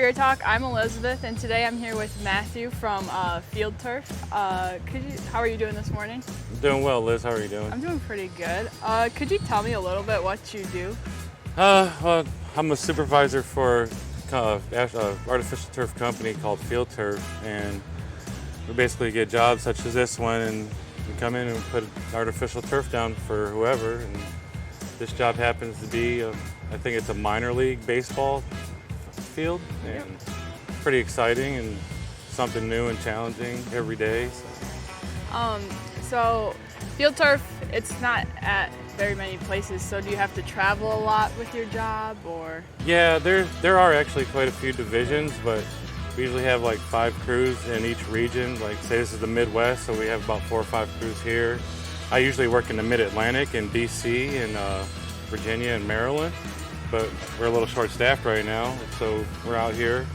Career Talk. I'm Elizabeth, and today I'm here with Matthew from Fieldturf. How are you doing this morning? I'm doing well, Liz. How are you doing? I'm doing pretty good. Could you tell me a little bit what you do? Well, I'm a supervisor for an artificial turf company called Fieldturf, and we basically get jobs such as this one, and we come in and put artificial turf down for whoever. And this job happens to be, I think it's a minor league baseball field, and pretty exciting and something new and challenging every day. So Fieldturf, it's not at very many places, so do you have to travel a lot with your job, or? Yeah, there are actually quite a few divisions, but we usually have like 5 crews in each region. Like, say this is the Midwest, so we have about 4 or 5 crews here. I usually work in the Mid-Atlantic in DC and Virginia and Maryland, but we're a little short-staffed right now, so we're out here,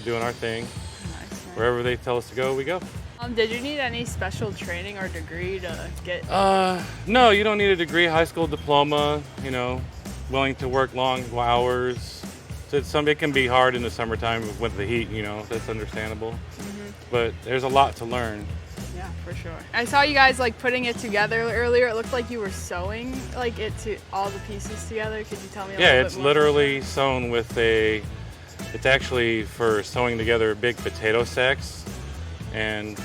doing our thing. Nice. Wherever they tell us to go, we go. Did you need any special training or degree to get? No, you don't need a degree. High school diploma. Willing to work long hours. It can be hard in the summertime with the heat. That's understandable. Mm-hmm. But there's a lot to learn. Yeah, for sure. I saw you guys putting it together earlier. It looked like you were sewing it to all the pieces together. Could you tell me a little bit more? Yeah, it's literally sewn with it's actually for sewing together big potato sacks, and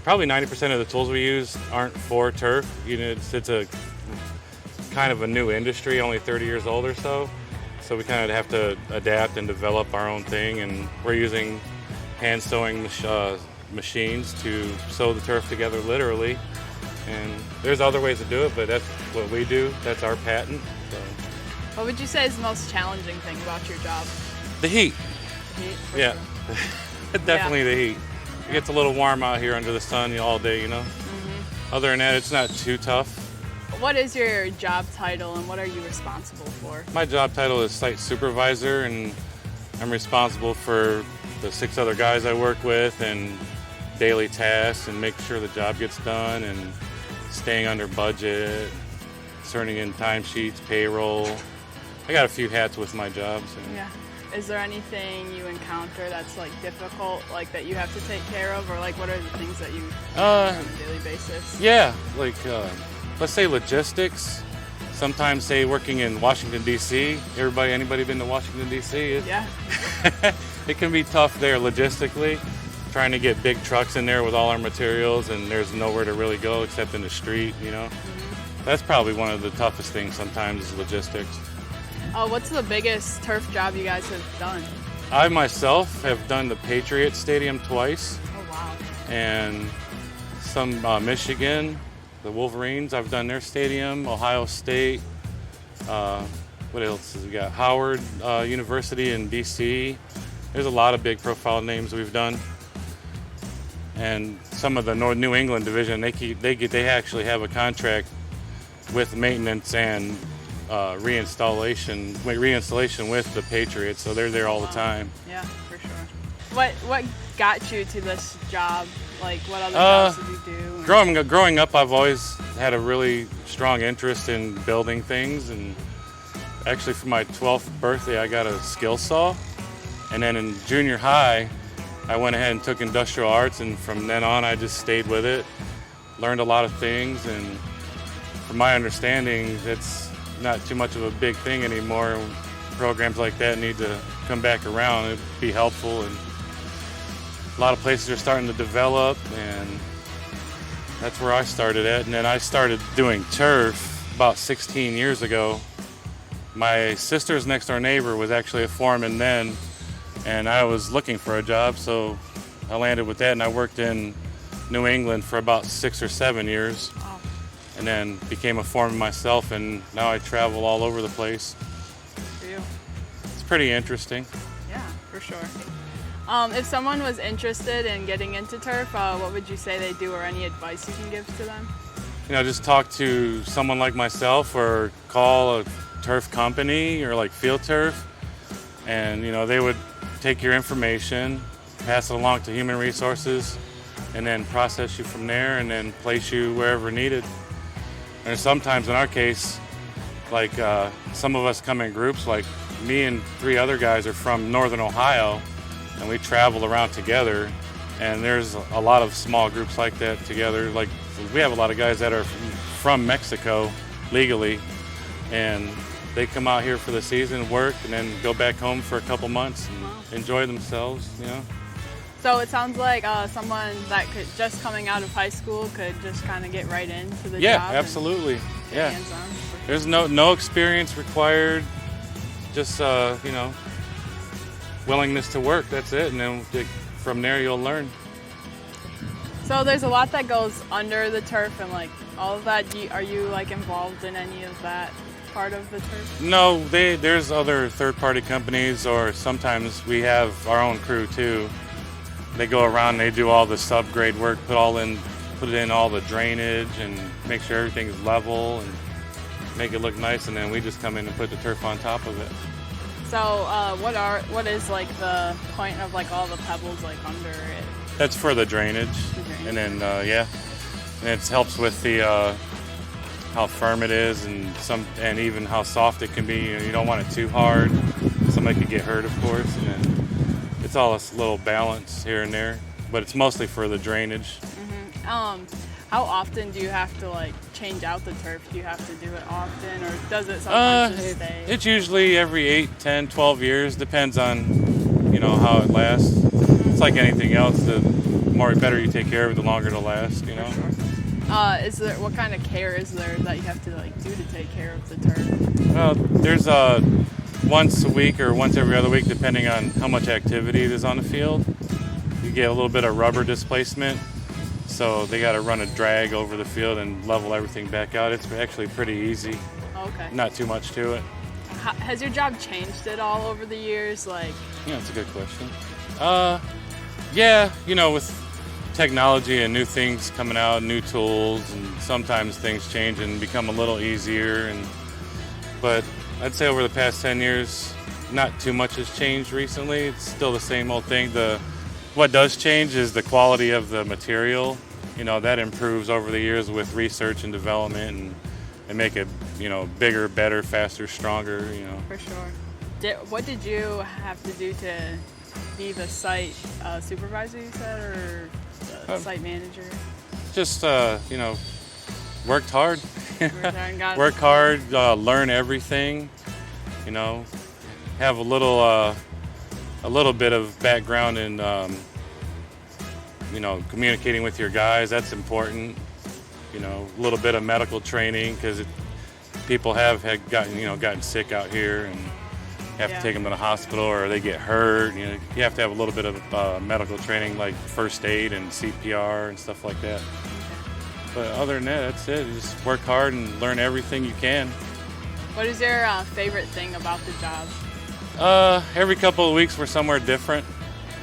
probably 90% of the tools we use aren't for turf. It's a kind of a new industry, only 30 years old or so. So we kind of have to adapt and develop our own thing, and we're using hand sewing machines to sew the turf together literally. And there's other ways to do it, but that's what we do. That's our patent. So. What would you say is the most challenging thing about your job? The heat. Heat, Yeah, sure. definitely the heat. It gets a little warm out here under the sun all day, Mm-hmm. Other than that, it's not too tough. What is your job title, and what are you responsible for? My job title is site supervisor, and I'm responsible for the 6 other guys I work with and daily tasks and making sure the job gets done and staying under budget, turning in timesheets, payroll. I got a few hats with my job. So. Yeah. Is there anything you encounter that's difficult, that you have to take care of, or what are the things that you do on a daily basis? Yeah, let's say logistics. Sometimes, say, working in Washington, D.C. Anybody been to Washington, D.C.? Yeah. It can be tough there logistically, trying to get big trucks in there with all our materials, and there's nowhere to really go except in the street, Mm-hmm. That's probably one of the toughest things sometimes is logistics. What's the biggest turf job you guys have done? I myself have done the Patriot Stadium twice. Oh, wow. And some Michigan, the Wolverines, I've done their stadium, Ohio State. What else has we got? Howard University in DC. There's a lot of big profile names we've done. And some of the New England division, they actually have a contract with maintenance and reinstallation with the Patriots, so they're there all the time. Yeah, for sure. What got you to this job? What other jobs did you do? Growing up, I've always had a really strong interest in building things, and actually for my 12th birthday, I got a skill saw. And then in junior high, I went ahead and took industrial arts, and from then on, I just stayed with it, learned a lot of things, and from my understanding, it's not too much of a big thing anymore. Programs like that need to come back around. It'd be helpful, and a lot of places are starting to develop, and that's where I started at. And then I started doing turf about 16 years ago. My sister's next door neighbor was actually a foreman then, and I was looking for a job, so I landed with that, and I worked in New England for about 6 or 7 years. Wow. And then became a foreman myself, and now I travel all over the place. For you. It's pretty interesting. Yeah, for sure. If someone was interested in getting into turf, what would you say they do, or any advice you can give to them? Just talk to someone like myself, or call a turf company or Fieldturf, and they would take your information, pass it along to human resources, and then process you from there, and then place you wherever needed. And sometimes in our case, some of us come in groups, me and 3 other guys are from northern Ohio, and we travel around together. And there's a lot of small groups like that together. Like we have a lot of guys that are from Mexico legally, and they come out here for the season, work, and then go back home for a couple months and enjoy themselves, you know. So it sounds like someone that could just coming out of high school could just kind of get right into the job. Yeah, absolutely. Yeah. Hands-on. There's no experience required. Just you know, willingness to work. That's it, and then from there you'll learn. So there's a lot that goes under the turf and like all of that. Are you like involved in any of that part of the turf? No, there's other third-party companies, or sometimes we have our own crew too. They go around and they do all the subgrade work, put in all the drainage and make sure everything's level and make it look nice, and then we just come in and put the turf on top of it. So what is like the point of like all the pebbles like under it? That's for the drainage. And then yeah, and it helps with the how firm it is and even how soft it can be. You don't want it too hard. Somebody could get hurt, of course, and then it's all a little balance here and there, but it's mostly for the drainage. How often do you have to like change out the turf? Do you have to do it often, or does it sometimes just stay? It's usually every 8, 10, 12 years. Depends on, you know, how it lasts. It's like anything else. The better you take care of it, the longer it'll last, you know. Sure. What kind of care is there that you have to like do to take care of the turf? Well, there's once a week or once every other week, depending on how much activity is on the field. You get a little bit of rubber displacement. So they got to run a drag over the field and level everything back out. It's actually pretty easy. Okay. Not too much to it. Has your job changed at all over the years? Like. Yeah, that's a good question. Yeah, you know, with technology and new things coming out, new tools, and sometimes things change and become a little easier. But I'd say over the past 10 years, not too much has changed recently. It's still the same old thing. What does change is the quality of the material. You know, that improves over the years with research and development and make it, you know, bigger, better, faster, stronger, you know. For sure. What did you have to do to be the site supervisor, you said, or the site manager? Just, you know, worked hard. Worked hard, learn everything, you know, have a little bit of background in, you know, communicating with your guys. That's important. You know, a little bit of medical training, because people had gotten sick out here and have to take them to the hospital, or they get hurt. You know, you have to have a little bit of medical training, like first aid and CPR and stuff like that. But other than that, that's it. You just work hard and learn everything you can. What is your favorite thing about the job? Every couple of weeks we're somewhere different.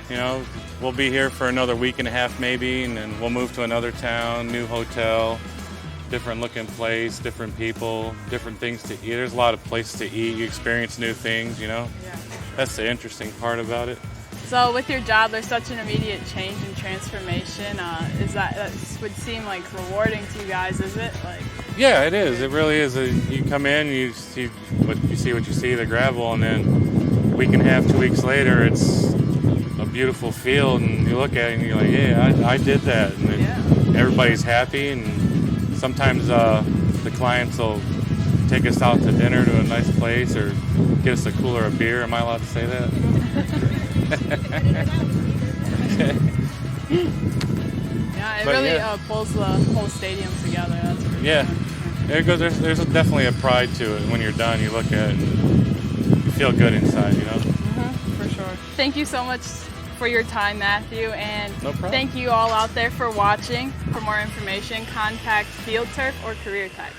You know, we'll be here for another week and a half maybe, and then we'll move to another town, new hotel, different looking place, different people, different things to eat. There's a lot of places to eat. You experience new things, you know. Yeah. That's the interesting part about it. So with your job, there's such an immediate change and transformation. That would seem like rewarding to you guys, is it? Like. Yeah, it is. It really is. You come in, you see what you see, the gravel, and then a week and a half, 2 weeks later, it's a beautiful field, and you look at it and you're like, yeah, I did that, and then everybody's happy. And sometimes the clients will take us out to dinner to a nice place, or get us a cooler of beer. Am I allowed to say that? Yeah, it really pulls the whole stadium together. That's for sure. There's definitely a pride to it. When you're done, you look at it and you feel good inside, you know. For sure. Thank you so much for your time, Matthew, and no problem. Thank you all out there for watching. For more information, contact Fieldturf or CareerTalk.